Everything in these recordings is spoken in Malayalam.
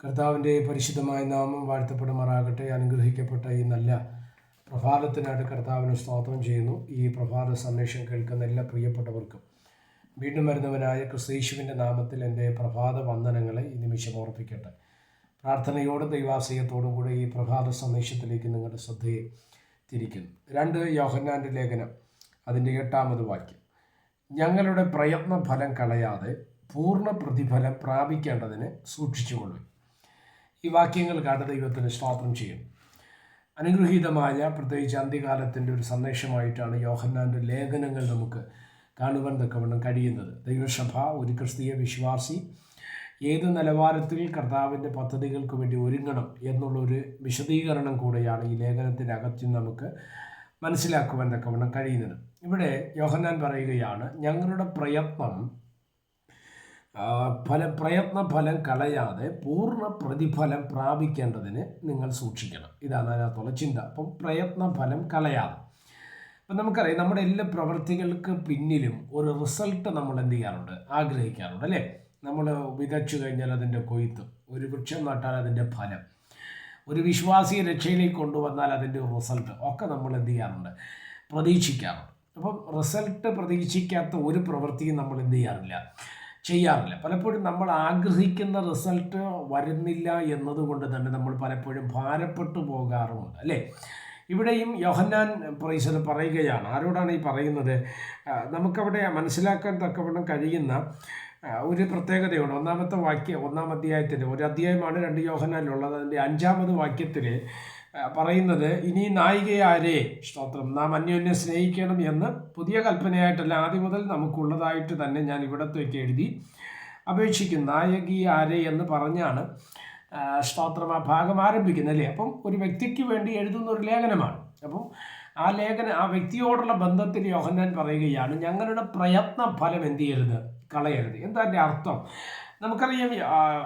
കർത്താവിൻ്റെ പരിശുദ്ധമായ നാമം വാഴ്ത്തപ്പെടുമാറാകട്ടെ. അനുഗ്രഹിക്കപ്പെട്ട ഈ നല്ല പ്രഭാതത്തിനായിട്ട് കർത്താവിന് സ്തോത്രം ചെയ്യുന്നു. ഈ പ്രഭാത സന്ദേശം കേൾക്കുന്ന എല്ലാ പ്രിയപ്പെട്ടവർക്കും വീണ്ടും വരുന്നവനായ ക്രിസ്തയേശുവിൻ്റെ നാമത്തിൽ എൻ്റെ പ്രഭാത വന്ദനങ്ങളെ ഈ നിമിഷം ഓർപ്പിക്കട്ടെ. പ്രാർത്ഥനയോടും ദൈവാശ്രയത്തോടും കൂടെ ഈ പ്രഭാത സന്ദേശത്തിലേക്ക് നിങ്ങളുടെ ശ്രദ്ധയെ തിരിക്കുന്നു. 2 യോഹന്നാൻ്റെ ലേഖനം അതിൻ്റെ 8-ാമത് വാക്യം, ഞങ്ങളുടെ പ്രയത്ന ഫലം കളയാതെ പൂർണ്ണ പ്രതിഫലം പ്രാപിക്കേണ്ടതിന് സൂക്ഷിച്ചുകൊള്ളും. ഈ വാക്യങ്ങൾ കേട്ട ദൈവത്തിന് സ്തോത്രം ചെയ്യുന്നു. അനുഗ്രഹീതമായ പ്രത്യേകിച്ച് അന്ത്യകാലത്തിൻ്റെ ഒരു സന്ദേശമായിട്ടാണ് യോഹന്നാൻ്റെ ലേഖനങ്ങൾ നമുക്ക് കാണുവാൻ തക്കവണ്ണം കഴിയുന്നത്. ദൈവസഭ, ഒരു ക്രിസ്തീയ വിശ്വാസി ഏത് നിലവാരത്തിൽ കർത്താവിൻ്റെ പദ്ധതികൾക്ക് വേണ്ടി ഒരുങ്ങണം എന്നുള്ളൊരു വിശദീകരണം കൂടെയാണ് ഈ ലേഖനത്തിനകത്ത് നമുക്ക് മനസ്സിലാക്കുവാൻ തക്കവണ്ണം കഴിയുന്നത്. ഇവിടെ യോഹന്നാൻ പറയുകയാണ്, ഞങ്ങളുടെ പ്രയത്ന ഫലം കളയാതെ പൂർണ്ണ പ്രതിഫലം പ്രാപിക്കേണ്ടതിന് നിങ്ങൾ സൂക്ഷിക്കണം. ഇതാണ് അതിനകത്തുള്ള ചിന്ത. അപ്പം പ്രയത്ന ഫലം കളയാതെ. അപ്പം നമുക്കറിയാം, നമ്മുടെ എല്ലാ പ്രവൃത്തികൾക്ക് പിന്നിലും ഒരു റിസൾട്ട് നമ്മൾ എന്ത് ചെയ്യാറുണ്ട്, ആഗ്രഹിക്കാറുണ്ട് അല്ലേ. നമ്മൾ വിതച്ചു കഴിഞ്ഞാൽ അതിൻ്റെ കൊയ്ത്ത്, ഒരു വൃക്ഷം നട്ടാൽ അതിൻ്റെ ഫലം, ഒരു വിശ്വാസിയെ രക്ഷയിലേക്ക് കൊണ്ടുവന്നാൽ അതിൻ്റെ റിസൾട്ട് ഒക്കെ നമ്മൾ എന്ത് ചെയ്യാറുണ്ട്, പ്രതീക്ഷിക്കാറുണ്ട്. അപ്പം റിസൾട്ട് പ്രതീക്ഷിക്കാത്ത ഒരു പ്രവൃത്തിയും നമ്മൾ എന്ത് ചെയ്യാറില്ല. പലപ്പോഴും നമ്മൾ ആഗ്രഹിക്കുന്ന റിസൾട്ട് വരുന്നില്ല എന്നതുകൊണ്ട് തന്നെ നമ്മൾ പലപ്പോഴും ഭാരപ്പെട്ടു പോകാറുമുണ്ട് അല്ലേ. ഇവിടെയും യോഹന്നാൻ പറയുകയാണ്. ആരോടാണ് ഈ പറയുന്നത്? നമുക്കവിടെ മനസ്സിലാക്കാൻ തക്കവണ്ണം കഴിയുന്ന ഒരു പ്രത്യേകതയുണ്ട്. 1-ാം അധ്യായത്തിൽ, ഒരു അധ്യായമാണ് 2 യോഹന്നാനിലുള്ളത്. അതിൻ്റെ 5-ാമത് വാക്യത്തിൽ പറയുന്നത്, ഇനി നായികയാരെ സ്തോത്രം നാം അന്യോന്യം സ്നേഹിക്കണം എന്ന് പുതിയ കൽപ്പനയായിട്ടല്ല, ആദ്യം മുതൽ നമുക്കുള്ളതായിട്ട് തന്നെ ഞാൻ ഇവിടത്തേക്ക് എഴുതി അപേക്ഷിക്കും. നായകി ആരെ എന്ന് പറഞ്ഞാണ് സ്തോത്രം ആ ഭാഗം ആരംഭിക്കുന്നത് അല്ലേ. അപ്പം ഒരു വ്യക്തിക്ക് വേണ്ടി എഴുതുന്ന ഒരു ലേഖനമാണ്. അപ്പം ആ വ്യക്തിയോടുള്ള ബന്ധത്തിൽ യോഹന്നാൻ പറയുകയാണ്, ഞങ്ങളുടെ പ്രയത്ന ഫലം എന്ത് ചെയ്യരുത്, കളയരുത്. എന്താ എൻ്റെ അർത്ഥം? നമുക്കറിയാം,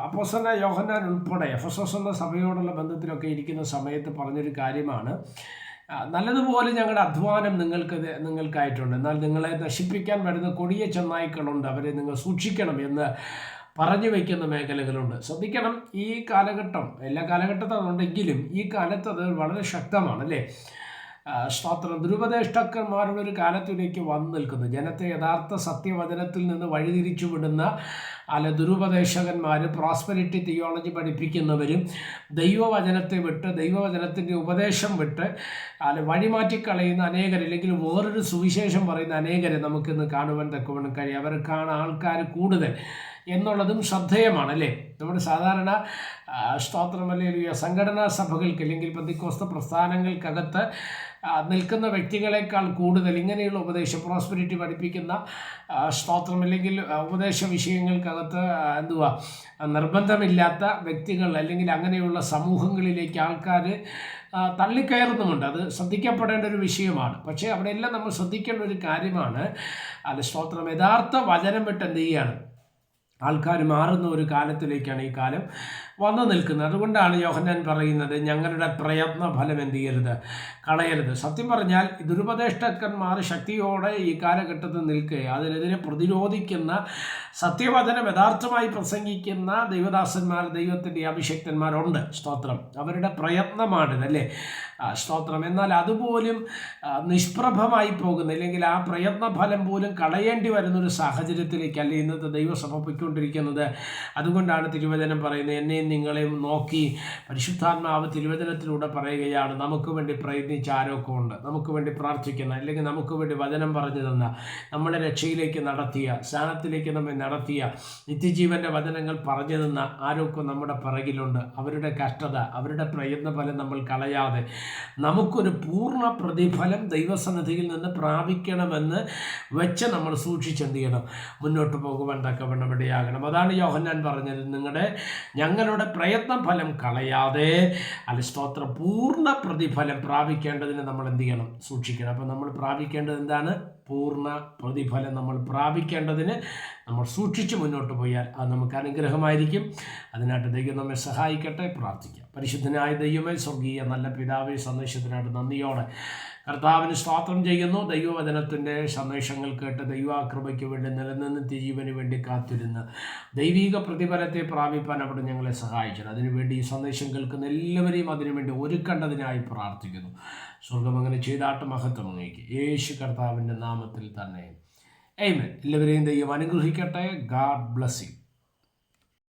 അപ്പോസ്തലനായ യോഹന്നാൻ ഉൾപ്പെടെ എഫെസോസ് എന്ന സഭയോടുള്ള ബന്ധത്തിലൊക്കെ ഇരിക്കുന്ന സമയത്ത് പറഞ്ഞൊരു കാര്യമാണ്, നല്ലതുപോലെ ഞങ്ങളുടെ അധ്വാനം നിങ്ങൾക്കായിട്ടുണ്ട്, എന്നാൽ നിങ്ങളെ നശിപ്പിക്കാൻ വരുന്ന കൊടിയ ചെന്നായ്ക്കളുണ്ട്, അവരെ നിങ്ങൾ സൂക്ഷിക്കണം എന്ന് പറഞ്ഞു വയ്ക്കുന്ന മേഖലകളുണ്ട്. ശ്രദ്ധിക്കണം, ഈ കാലഘട്ടം എല്ലാ കാലഘട്ടത്തിലുണ്ടെങ്കിലും ഈ കാലത്ത് അത് വളരെ ശക്തമാണ് അല്ലേ. സ്തോത്രം, ദുരുപദേഷ്ടന്മാരുടെ ഒരു കാലത്തിലേക്ക് വന്നു നിൽക്കുന്നു. ജനത്തെ യഥാർത്ഥ സത്യവചനത്തിൽ നിന്ന് വഴിതിരിച്ചു വിടുന്ന ദുരുപദേശകന്മാർ, പ്രോസ്പെരിറ്റി തിയോളജി പഠിപ്പിക്കുന്നവരും ദൈവവചനത്തെ വിട്ട്, ദൈവവചനത്തിൻ്റെ ഉപദേശം വിട്ട് വഴിമാറ്റിക്കളയുന്ന അനേകർ, അല്ലെങ്കിൽ വേറൊരു സുവിശേഷം പറയുന്ന അനേകരെ നമുക്കിന്ന് കാണുവാൻ തക്കവണ്ണം കഴിയും. അവർക്കാണ് ആൾക്കാർ കൂടുതൽ എന്നുള്ളതും ശ്രദ്ധേയമാണ് അല്ലേ. നമ്മുടെ സാധാരണ സ്തോത്രം അല്ലെങ്കിൽ സംഘടനാ സഭകൾക്ക്, അല്ലെങ്കിൽ പെന്തക്കോസ്ത് പ്രസ്ഥാനങ്ങൾക്കകത്ത് നിൽക്കുന്ന വ്യക്തികളെക്കാൾ കൂടുതൽ ഇങ്ങനെയുള്ള ഉപദേശം, പ്രോസ്പെരിറ്റി പഠിപ്പിക്കുന്ന സ്തോത്രം അല്ലെങ്കിൽ ഉപദേശ വിഷയങ്ങൾക്കകത്ത് നിർബന്ധമില്ലാത്ത വ്യക്തികൾ അല്ലെങ്കിൽ അങ്ങനെയുള്ള സമൂഹങ്ങളിലേക്ക് ആൾക്കാർ തള്ളിക്കയറുന്നുമുണ്ട്. അത് ശ്രദ്ധിക്കപ്പെടേണ്ട ഒരു വിഷയമാണ്. പക്ഷേ അവിടെയെല്ലാം നമ്മൾ ശ്രദ്ധിക്കേണ്ട ഒരു കാര്യമാണ്, സ്തോത്രം യഥാർത്ഥ വചനം വിട്ട് എന്ത് ചെയ്യാണ്, ആൾക്കാർ മാറുന്ന ഒരു കാലത്തിലേക്കാണ് ഈ കാലം വന്നു നിൽക്കുന്നത്. അതുകൊണ്ടാണ് യോഹന്നാൻ പറയുന്നത്, ഞങ്ങളുടെ പ്രയത്ന ഫലം എന്ത് ചെയ്യരുത്, കളയരുത്. സത്യം പറഞ്ഞാൽ ദുരുപദേഷ്ടന്മാർ ശക്തിയോടെ ഈ കാലഘട്ടത്തിൽ നിൽക്കുക, അതിനെതിരെ പ്രതിരോധിക്കുന്ന, സത്യവചനം യഥാർത്ഥമായി പ്രസംഗിക്കുന്ന ദൈവദാസന്മാർ, ദൈവത്തിൻ്റെ അഭിഷക്തന്മാരുണ്ട്. സ്തോത്രം, അവരുടെ പ്രയത്നമാണിതല്ലേ സ്തോത്രം. എന്നാൽ അതുപോലും നിഷ്പ്രഭമായി പോകുന്ന, അല്ലെങ്കിൽ ആ പ്രയത്ന ഫലം പോലും കളയേണ്ടി വരുന്നൊരു സാഹചര്യത്തിലേക്കല്ല ഇന്നത്തെ ദൈവസഭ പോയിക്കൊണ്ടിരിക്കുന്നത്. അതുകൊണ്ടാണ് തിരുവചനം പറയുന്നത്, എന്നെയും നിങ്ങളെയും നോക്കി പരിശുദ്ധാത്മാവ് തിരുവചനത്തിലൂടെ പറയുകയാണ്, നമുക്ക് വേണ്ടി പ്രയത്നിച്ച ആരൊക്കെ ഉണ്ട്, നമുക്ക് വേണ്ടി പ്രാർത്ഥിക്കുന്ന, അല്ലെങ്കിൽ നമുക്ക് വേണ്ടി വചനം പറഞ്ഞു തന്ന, നമ്മളെ രക്ഷയിലേക്ക് നടത്തിയ, സ്ഥാനത്തിലേക്ക് നമ്മെ നടത്തിയ, നിത്യജീവൻ്റെ വചനങ്ങൾ പറഞ്ഞു തന്ന ആരൊക്കെ നമ്മുടെ പിറകിലുണ്ട്. അവരുടെ കഷ്ടത, അവരുടെ പ്രയത്ന ഫലം നമ്മൾ കളയാതെ നമുക്കൊരു പൂർണ്ണ പ്രതിഫലം ദൈവസന്നിധിയിൽ നിന്ന് പ്രാപിക്കണമെന്ന് വെച്ച് നമ്മൾ സൂക്ഷിച്ചെന്ത് ചെയ്യണം, മുന്നോട്ട് പോകുവാൻ തക്കവണ്ണം ഇടയാകണം. അതാണ് യോഹന്നാൻ പറഞ്ഞത്, ഞങ്ങളുടെ പ്രയത്ന ഫലം കളയാതെ സ്തോത്രം പൂർണ്ണ പ്രതിഫലം പ്രാപിക്കേണ്ടതിന് നമ്മൾ എന്ത് ചെയ്യണം, സൂക്ഷിക്കണം. അപ്പം നമ്മൾ പ്രാപിക്കേണ്ടത് എന്താണ്? പൂർണ്ണ പ്രതിഫലം നമ്മൾ പ്രാപിക്കേണ്ടതിന് നമ്മൾ സൂക്ഷിച്ച് മുന്നോട്ട് പോയാൽ അത് നമുക്ക് അനുഗ്രഹമായിരിക്കും. അതിനായിട്ട് ദൈവം നമ്മെ സഹായിക്കട്ടെ. പ്രാർത്ഥിക്കാം. പരിശുദ്ധനായ ദൈവമേ, സ്വർഗീയ നല്ല പിതാവേ, സന്ദേശത്തിനായിട്ട് നന്ദിയോടെ കർത്താവിന് സ്തോത്രം ചെയ്യുന്നു. ദൈവവചനത്തിൻ്റെ സന്ദേശങ്ങൾ കേട്ട് ദൈവാകൃപയ്ക്ക് വേണ്ടി നിലനിന്ന് ജീവന് വേണ്ടി കാത്തിരുന്ന് ദൈവിക പ്രതിഫലത്തെ പ്രാപിപ്പാൻ അവിടെ ഞങ്ങളെ സഹായിച്ചത്. അതിനുവേണ്ടി ഈ സന്ദേശം കേൾക്കുന്ന എല്ലാവരെയും അതിനുവേണ്ടി ഒരുക്കേണ്ടതിനായി പ്രാർത്ഥിക്കുന്നു. സ്വർഗം അങ്ങനെ ചെയ്താട്ട് മഹത്വം അങ്ങേക്ക് യേശു കർത്താവിൻ്റെ നാമത്തിൽ തന്നെ. ആമേൻ. എല്ലാവരെയും ദൈവം അനുഗ്രഹിക്കട്ടെ. God bless you.